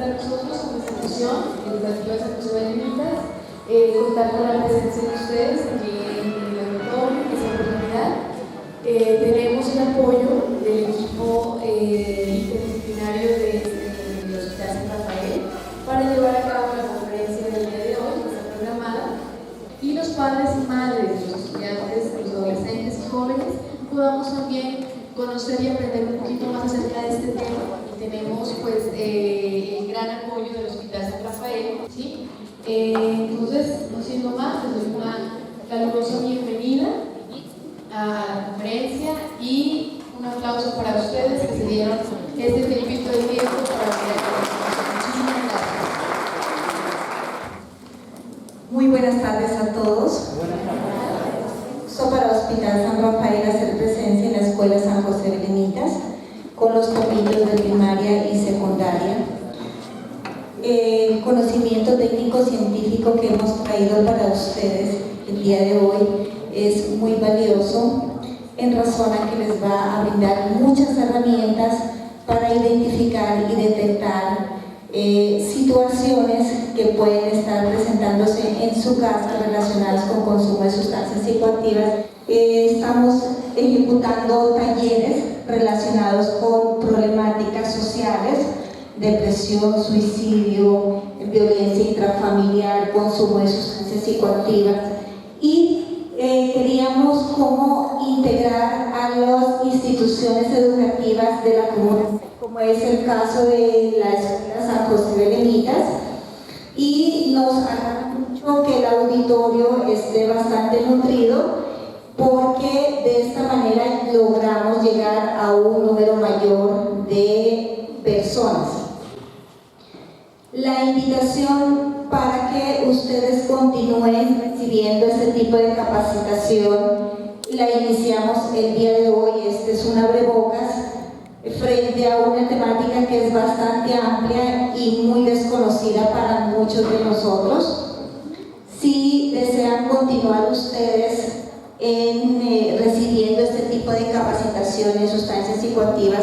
para nosotros como institución, educativa San José de Limitas, contar con la presencia de ustedes aquí en el auditorio, en esta oportunidad. Tenemos el apoyo del equipo interdisciplinario del Hospital San Rafael para llevar a cabo la conferencia del día de hoy, que está programada, y los padres y madres, los estudiantes, los adolescentes y jóvenes podamos también conocer y aprender un poquito más acerca de este tema. Y tenemos pues el gran apoyo del Hospital San Rafael, ¿sí? Entonces, no siendo más, les doy una calurosa bienvenida a la conferencia y un aplauso para ustedes que se dieron este tiempito de tiempo para venir a nosotros. Muchísimas gracias. Muy buenas tardes a todos. Gusto para Hospital San Rafael hacer presencia en la Escuela San José de Limitas con los topillos de primaria y secundaria. El conocimiento técnico-científico que hemos traído para ustedes el día de hoy es muy valioso en razón a que les va a brindar muchas herramientas para identificar y detectar situaciones que pueden estar presentándose en su casa relacionadas con consumo de sustancias psicoactivas. Estamos ejecutando talleres relacionados con problemáticas sociales, depresión, suicidio, violencia intrafamiliar, consumo de sustancias psicoactivas, y queríamos cómo integrar a las instituciones educativas de la comunidad, como es el caso de la Escuela San José de Limitas, y nos agrada mucho que el auditorio esté bastante nutrido porque de esta manera logramos llegar a un número mayor de personas. La invitación para que ustedes continúen recibiendo este tipo de capacitación la iniciamos el día de hoy. Este es un abrebocas frente a una temática que es bastante amplia y muy desconocida para muchos de nosotros. Si desean continuar ustedes recibiendo este tipo de capacitación en sustancias psicoactivas,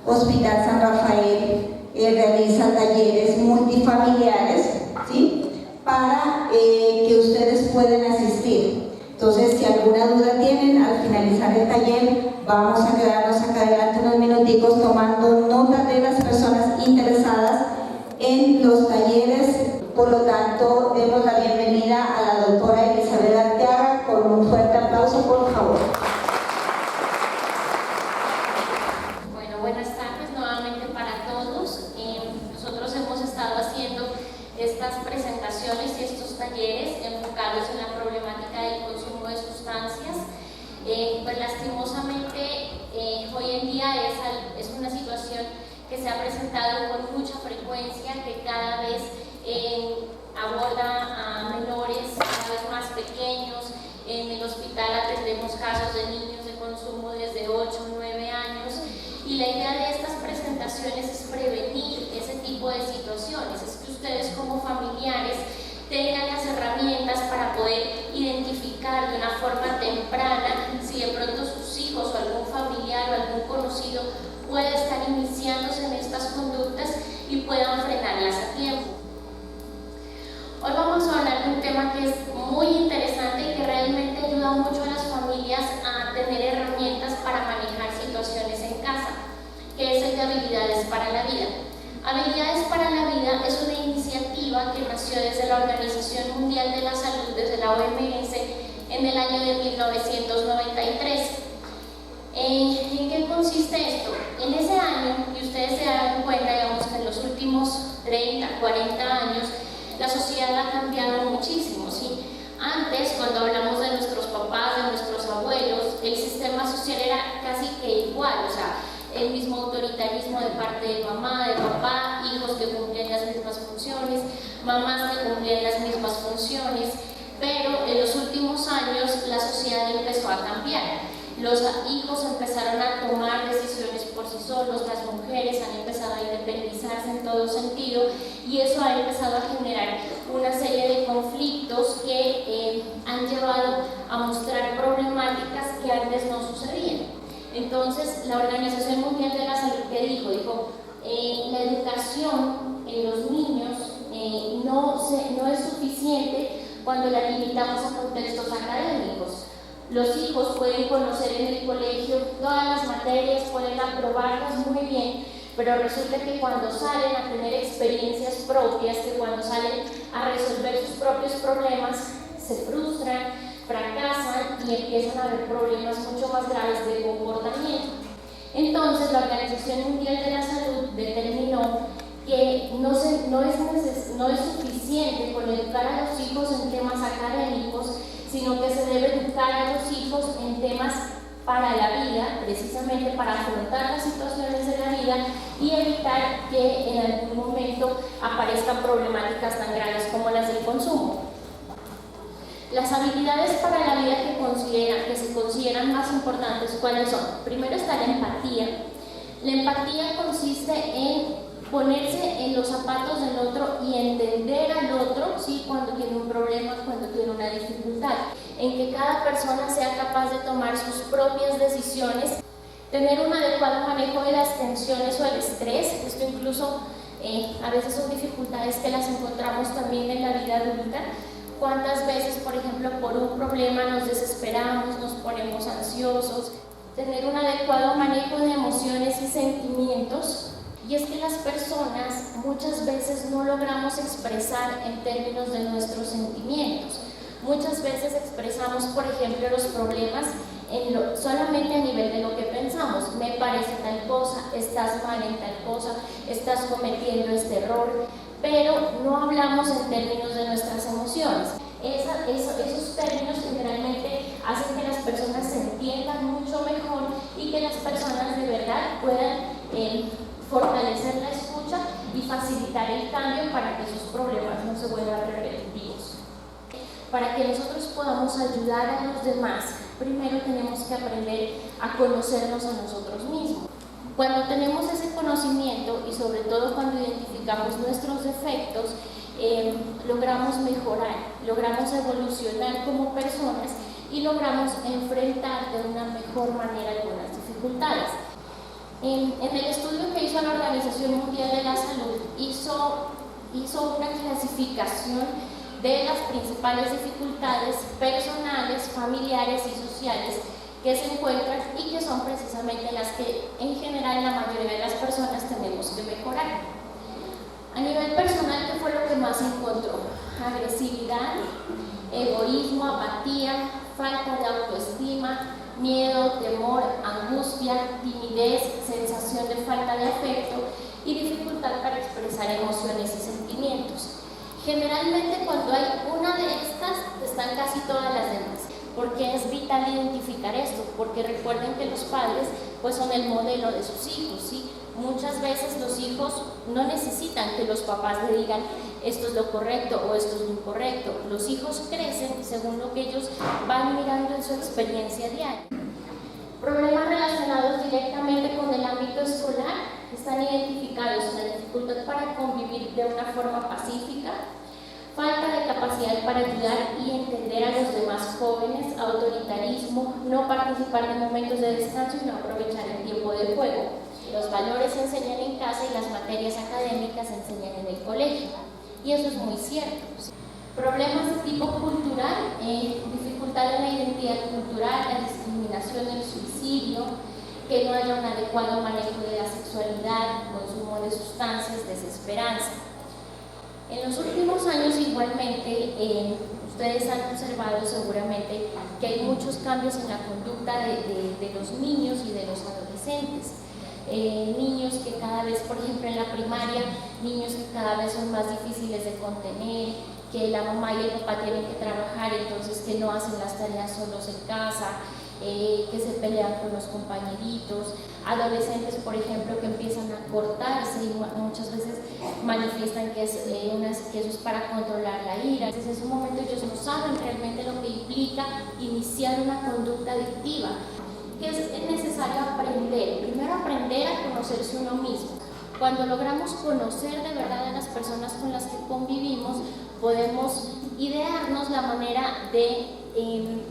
Hospital San Rafael realiza talleres multifamiliares, ¿sí?, para que ustedes puedan asistir. Entonces, si alguna duda tienen, al finalizar el taller vamos a quedarnos acá adelante unos minuticos tomando nota de las personas interesadas en los talleres. Por lo tanto, demos la bienvenida a la doctora Elizabeth Arteaga con un fuerte aplauso, por favor. Bueno, buenas tardes nuevamente para todos. Nosotros hemos estado haciendo estas presentaciones y estos talleres enfocados en la problemática del consumo de sustancias. Pues lastimosamente hoy en día es una situación que se ha presentado con mucha frecuencia, que cada vez aborda a menores cada vez más pequeños. En el hospital atendemos casos de niños de consumo desde 8 o 9 años, y la idea de estas presentaciones es prevenir ese tipo de situaciones, es que ustedes como familiares tengan las herramientas para poder identificar de una forma temprana si de pronto sus hijos o algún familiar o algún conocido puede estar iniciándose en estas conductas y puedan frenarlas a tiempo. Hoy vamos a hablar de un tema que es muy interesante y que realmente ayuda mucho a las familias a tener herramientas para manejar situaciones en casa, que es el de Habilidades para la Vida. Habilidades para la Vida es una iniciativa que nació desde la Organización Mundial de la Salud, desde la OMS, en el año de 1993. ¿En qué consiste esto? En ese año, y ustedes se dan cuenta, digamos que en los últimos 30, 40 años, la sociedad ha cambiado muchísimo, ¿sí? Antes, cuando hablamos de nuestros papás, de nuestros abuelos, el sistema social era casi que igual, o sea, el mismo autoritarismo de parte de mamá, de papá, hijos que cumplían las mismas funciones, mamás que cumplían las mismas funciones, pero en los últimos años la sociedad empezó a cambiar. Los hijos empezaron a tomar decisiones por sí solos, las mujeres han empezado a independizarse en todo sentido, y eso ha empezado a generar una serie de conflictos que han llevado a mostrar problemáticas que antes no sucedían. Entonces, la Organización Mundial de la Salud, ¿qué dijo? Dijo, la educación en los niños no es suficiente cuando la limitamos a contextos académicos. Los hijos pueden conocer en el colegio todas las materias, pueden aprobarlas muy bien, pero resulta que cuando salen a tener experiencias propias, que cuando salen a resolver sus propios problemas, se frustran, fracasan y empiezan a haber problemas mucho más graves de comportamiento. Entonces, la Organización Mundial de la Salud determinó que no es suficiente con educar a los hijos en temas académicos, sino que se debe educar a los hijos en temas para la vida, precisamente para afrontar las situaciones de la vida y evitar que en algún momento aparezcan problemáticas tan graves como las del consumo. Las habilidades para la vida que se consideran más importantes, ¿cuáles son? Primero está la empatía. La empatía consiste en ponerse en los zapatos del otro y entender al otro, ¿sí? Cuando tiene un problema, cuando tiene una dificultad, en que cada persona sea capaz de tomar sus propias decisiones, tener un adecuado manejo de las tensiones o el estrés. Esto incluso a veces son dificultades que las encontramos también en la vida adulta. ¿Cuántas veces, por ejemplo, por un problema nos desesperamos, nos ponemos ansiosos? Tener un adecuado manejo de emociones y sentimientos. Y es que las personas muchas veces no logramos expresar en términos de nuestros sentimientos. Muchas veces expresamos, por ejemplo, los problemas solamente a nivel de lo que pensamos. Me parece tal cosa, estás mal en tal cosa, estás cometiendo este error, pero no hablamos en términos de nuestras emociones. Esos términos generalmente hacen que las personas se entiendan mucho mejor y que las personas de verdad puedan fortalecer la escucha y facilitar el cambio para que sus problemas no se vuelvan repetitivos. Para que nosotros podamos ayudar a los demás, primero tenemos que aprender a conocernos a nosotros mismos. Cuando tenemos ese conocimiento y sobre todo cuando identificamos nuestros defectos, logramos mejorar, logramos evolucionar como personas y logramos enfrentar de una mejor manera algunas dificultades. En el estudio que hizo la Organización Mundial de la Salud, hizo una clasificación de las principales dificultades personales, familiares y sociales que se encuentran y que son precisamente las que en general la mayoría de las personas tenemos que mejorar. A nivel personal, ¿qué fue lo que más encontró? Agresividad, egoísmo, apatía, falta de autoestima, miedo, temor, angustia, timidez, sensación de falta de afecto y dificultad para expresar emociones y sentimientos. Generalmente cuando hay una de estas, están casi todas las demás. ¿Por qué es vital identificar esto? Porque recuerden que los padres pues son el modelo de sus hijos, ¿sí? Muchas veces los hijos no necesitan que los papás le digan esto es lo correcto o esto es lo incorrecto. Los hijos crecen según lo que ellos van mirando en su experiencia diaria. Problemas relacionados directamente con el ámbito escolar están identificados en la dificultad para convivir de una forma pacífica, falta de capacidad para ayudar y entender a los demás jóvenes, autoritarismo, no participar de momentos de descanso y no aprovechar el tiempo de juego. Los valores se enseñan en casa y las materias académicas se enseñan en el colegio. Y eso es muy cierto. Problemas de tipo cultural, dificultad en la identidad cultural, la discriminación, el suicidio, que no haya un adecuado manejo de la sexualidad, consumo de sustancias, desesperanza. En los últimos años igualmente, ustedes han observado seguramente que hay muchos cambios en la conducta de los niños y de los adolescentes. Niños que cada vez, por ejemplo en la primaria, niños que cada vez son más difíciles de contener, que la mamá y el papá tienen que trabajar, entonces que no hacen las tareas solos en casa, que se pelean con los compañeritos, adolescentes, por ejemplo, que empiezan a cortarse y muchas veces manifiestan que eso es para controlar la ira. Entonces, en ese momento ellos no saben realmente lo que implica iniciar una conducta adictiva. Que es necesario aprender, primero aprender a conocerse uno mismo. Cuando logramos conocer de verdad a las personas con las que convivimos, podemos idearnos la manera de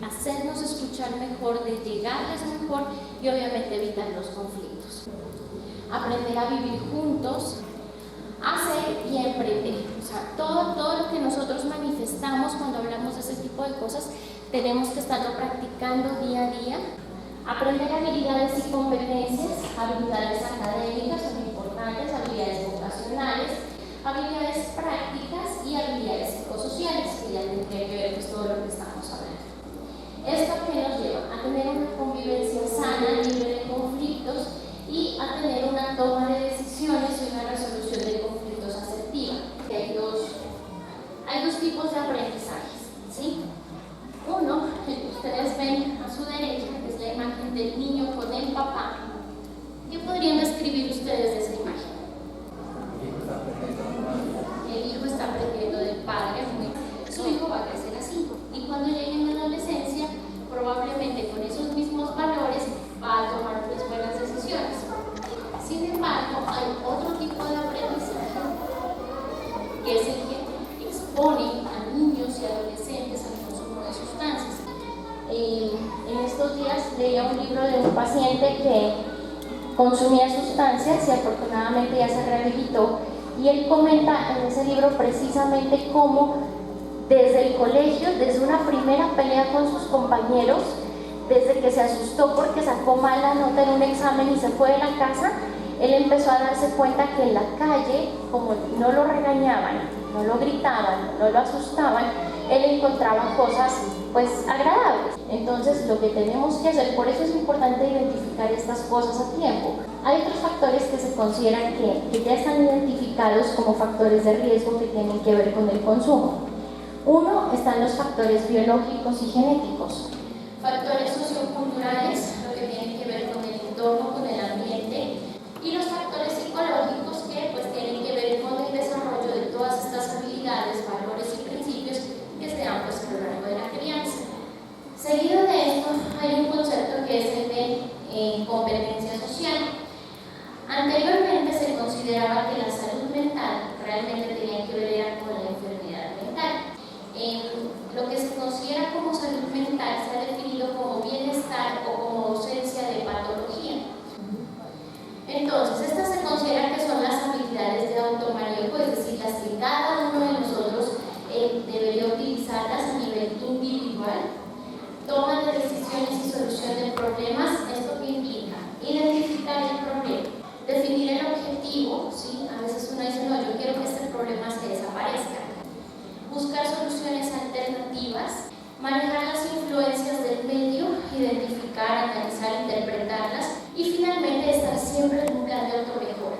hacernos escuchar mejor, de llegarles mejor y obviamente evitar los conflictos. Aprender a vivir juntos, hacer y emprender. O sea, todo lo que nosotros manifestamos cuando hablamos de ese tipo de cosas, tenemos que estarlo practicando día a día. Aprender habilidades y competencias, habilidades académicas son importantes, habilidades vocacionales, habilidades prácticas y habilidades psicosociales, que ya tendría que ver con todo lo que estamos hablando. ¿Esto qué nos lleva? A tener una convivencia sana, libre de conflictos y a tener una toma de decisiones y una resolución de conflictos asertiva. Hay dos tipos de aprendizajes, ¿sí? Uno, el que ustedes ven a su derecha, que es la imagen del niño con el papá. ¿Qué podrían describir ustedes de esa imagen? El hijo está aprendiendo del padre, su hijo va a crecer así. Y cuando llegue a la adolescencia, probablemente con esos mismos valores va a tomar unas buenas decisiones. Sin embargo, hay otro tipo de aprendizaje, que es el que expone a niños y adolescentes al consumo de sustancias. En estos días leía un libro de un paciente que consumía sustancias y afortunadamente ya se rehabilitó, y él comenta en ese libro precisamente cómo desde el colegio, desde una primera pelea con sus compañeros, desde que se asustó porque sacó mala nota en un examen y se fue de la casa, él empezó a darse cuenta que en la calle, como no lo regañaban, no lo gritaban, no lo asustaban, él encontraba cosas pues agradables. Entonces lo que tenemos que hacer, por eso es importante identificar estas cosas a tiempo. Hay otros factores que se consideran que ya están identificados como factores de riesgo que tienen que ver con el consumo. Uno, están los factores biológicos y genéticos. Factores socioculturales, lo que tienen que ver con el entorno, con el ambiente, y los factores psicológicos que pues tienen que ver con el desarrollo de todas estas habilidades, valores y principios que se dan pues a lo largo de la crianza. Seguido de esto hay un concepto que es el de competencia social. Anteriormente se consideraba que la salud mental realmente tenía que ver con la enfermedad mental. Lo que se considera como salud mental se ha definido como bienestar o como ausencia de patología. Entonces, estas se consideran que son las habilidades de automanejo, es decir, las que cada uno de nosotros debería utilizarlas a nivel individual. Toma de decisiones y solución de problemas, ¿esto qué implica? Identificar el problema, definir el objetivo, ¿sí? A veces uno dice, no, yo quiero que este problema se desaparezca. Buscar soluciones alternativas, manejar las influencias del medio, identificar, analizar, interpretarlas y finalmente estar siempre en un plan de automejora.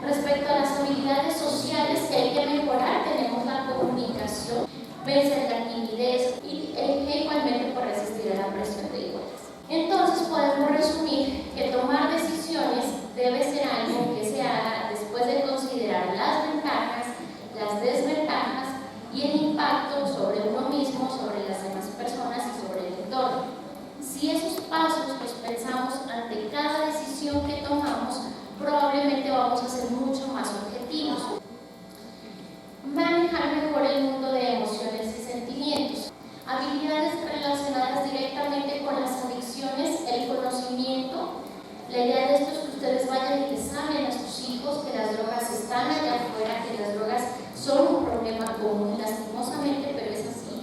Respecto a las habilidades sociales que hay que mejorar, tenemos la comunicación, vencer la timidez y igualmente por resistir a la presión de iguales. Entonces podemos resumir que tomar decisiones debe ser algo que se haga después de considerar las ventajas, las desventajas y el impacto sobre uno mismo, sobre las demás personas y sobre el entorno. Si esos pasos los pensamos ante cada decisión que tomamos, probablemente vamos a ser mucho más objetivos. Manejar mejor el mundo de emociones y sentimientos. Habilidades relacionadas directamente con las adicciones, el conocimiento. La idea de esto es que ustedes vayan y les hablen a sus hijos que las drogas están allá afuera, que las drogas son un problema común, lastimosamente, pero es así.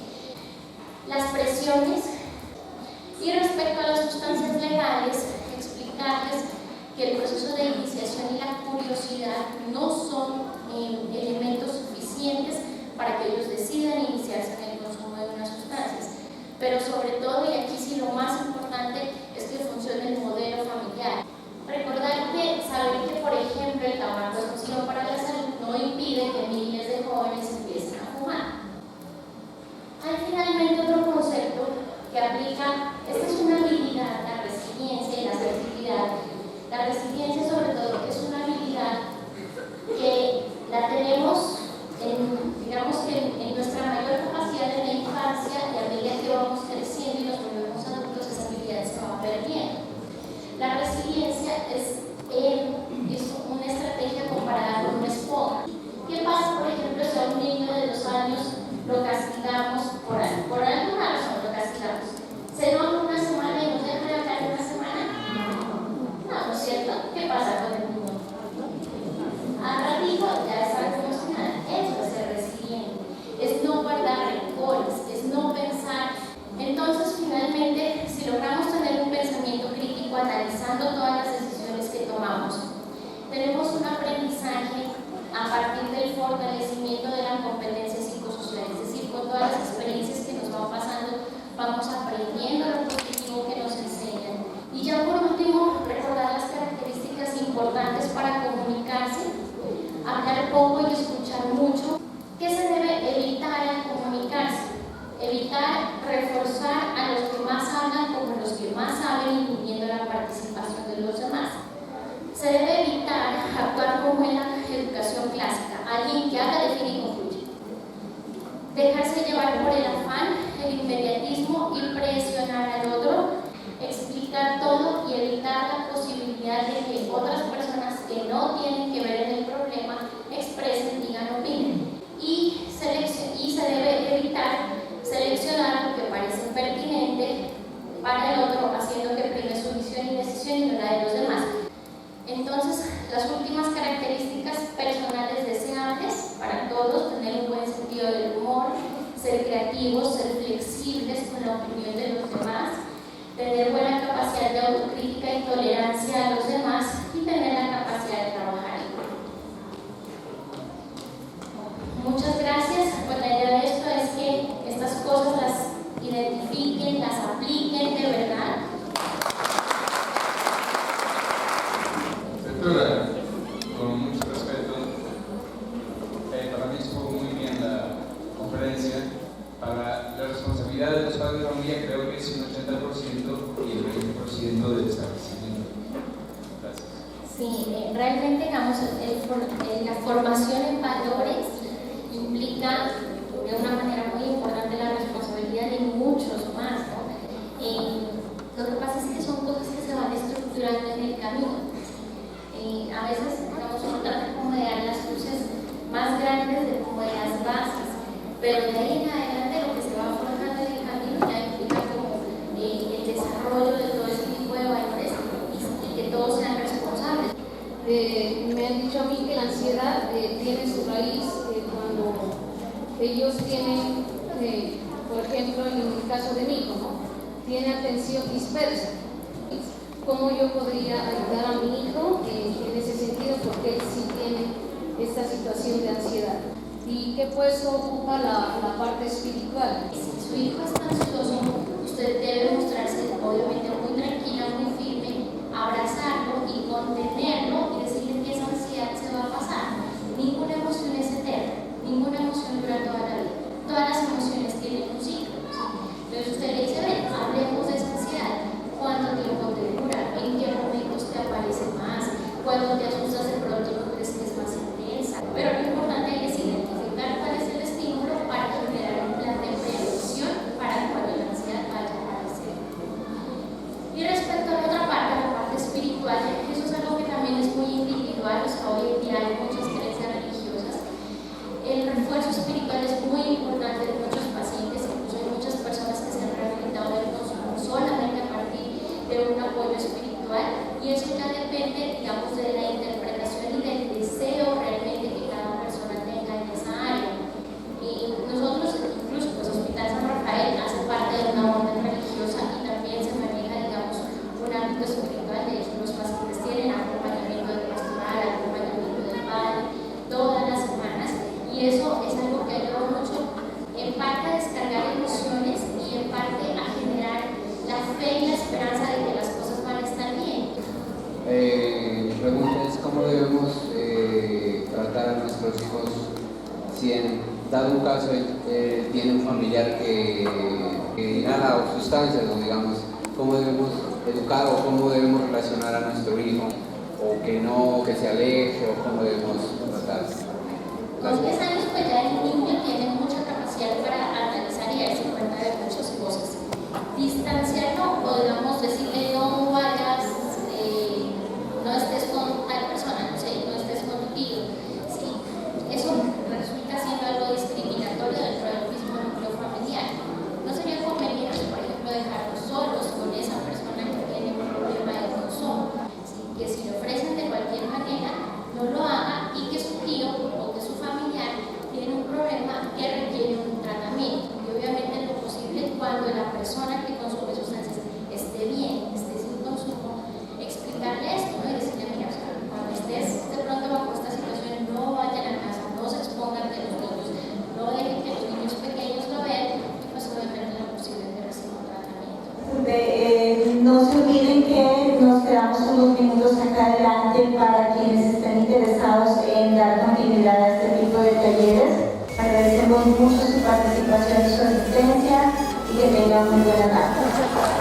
Las presiones. Y respecto a las sustancias legales, explicarles que el proceso de iniciación y la curiosidad no son elementos suficientes para que ellos decidan iniciarse en el consumo de unas sustancias. Pero sobre todo, y aquí sí lo más importante, es que funcione el modelo familiar. Recordar que saber que, por ejemplo, el tabaco es nocivo para la salud no impide que miles de jóvenes empiecen a fumar. Hay finalmente otro concepto que aplica, esta es una habilidad, la resiliencia y la asertividad. La resiliencia, sobre todo, es una habilidad que la tenemos digamos que en nuestra mayor capacidad en la infancia, y a medida que vamos creciendo y nos volvemos adultos, esa habilidad se va perdiendo. La resiliencia es una estrategia comparada con una esponja. ¿Qué pasa, por ejemplo, si a un niño de 2 años lo castigamos por alguna razón, lo castigamos? ¿Se enoja una semana y nos deja de hablar una semana? No, ¿no es cierto? ¿Qué pasa con el niño? fortalecimiento de la competencia psicosocial, es decir, con todas las experiencias que nos van pasando, vamos aprendiendo lo positivo que nos enseñan. Y ya por último, recordar las características importantes para comunicarse, hablar poco y escuchar mucho. ¿Qué se debe evitar al comunicarse? Evitar reforzar a los que más hablan como los que más saben, incluyendo la participación de los demás. Se debe evitar actuar como en la educación clásica, alguien que haga, define y concluye. Dejarse llevar por el afán, el inmediatismo y presionar al otro, explicar todo y evitar la posibilidad de que otras personas que no tienen que ver en el problema expresen, digan, opinen. Y se debe evitar seleccionar lo que parece pertinente para el otro, haciendo que prime su visión y decisión y no la de los demás. Entonces, las últimas características personales deseables para todos: tener un buen sentido del humor, ser creativos, ser flexibles con la opinión de los demás, tener buena capacidad de autocrítica y tolerancia a los demás y tener la capacidad de trabajar en grupo. Muchas gracias. Pues la idea de esto es que estas cosas las identifiquen, las apliquen de verdad. Doctora, con mucho respeto, para mí estuvo muy bien la conferencia. Para la responsabilidad de los padres de familia creo que es un 80% y el 20% del establecimiento. Gracias. Sí, realmente digamos, la formación en valores implica de una manera muy importante la responsabilidad de muchos más, ¿no? Lo que pasa es que son cosas que se van estructurando en el camino. A veces, digamos, uno trata como de dar las luces más grandes de como de las bases, pero de ahí en adelante lo que se va forjando en el camino ya implica como el desarrollo de todo ese tipo de valores y que todos sean responsables. Me han dicho a mí que la ansiedad tiene su raíz cuando ellos tienen, por ejemplo, en el caso de mi hijo, ¿no? Tiene atención dispersa. ¿Cómo yo podría ayudar a mi hijo en ese sentido? Porque él sí tiene esta situación de ansiedad. ¿Y qué puesto ocupa la parte espiritual? Si su hijo está ansioso, usted debe mostrarse obviamente muy tranquila, muy firme, abrazarlo y contenerlo y decirle que esa ansiedad se va a pasar. Ninguna emoción es eterna, ninguna emoción dura toda la vida. Todas las emociones tienen un ciclo, ¿sí? Entonces usted le dice, ven, hablemos de esa ansiedad. ¿Cuánto tiempo te dura? ¿En qué momentos te aparece más? ¿Cuándo te asustas de pronto no crees que es más intensa? Pero lo importante es identificar cuál es el estímulo para generar un plan de prevención para cuando la ansiedad vaya a aparecer. Y respecto a la otra parte, la parte espiritual, eso es algo que también es muy individual. O sea, hoy en día hay muchas creencias religiosas. El refuerzo espiritual es muy importante en muchos pacientes, incluso hay muchas personas que se han rehabilitado del consumo solamente a partir de un apoyo espiritual, y eso ya depende, digamos, de la interpretación y del deseo realmente que cada persona tenga en esa área. Y nosotros, incluso pues Hospital San Rafael hace parte de una orden religiosa y también se maneja, digamos, un ámbito espiritual. De hecho, los pacientes tienen acompañamiento de pastoral, acompañamiento del padre todas las semanas, y eso es algo que ayuda mucho en parte a descargar emociones y en parte a generar la fe y la esperanza de que las cosas van a estar bien. Mi pregunta es cómo debemos tratar a nuestros hijos si en dado un caso tiene un familiar que inhala sustancias, o digamos, cómo debemos educar o cómo debemos relacionar a nuestro hijo, o que no, que se aleje, o cómo debemos tratar. Con 10 años pues ya el niño tiene mucha capacidad para analizar y darse cuenta de muchas cosas. Distanciarlo, o digamos decirle no vayas, no estés con tal persona, no sé, no estés con tu tío, ¿sí? Eso resulta siendo algo discriminatorio dentro del mismo núcleo familiar. No sería conveniente, por ejemplo, dejarlos solos con esa persona que tiene un problema de consumo, ¿sí? Que si le ofrecen de cualquier manera, no lo haga, y que su tío o que su familiar tiene un problema que requiere un tratamiento. Y obviamente en lo posible, cuando la persona que consume sustancias esté muy buena tarde.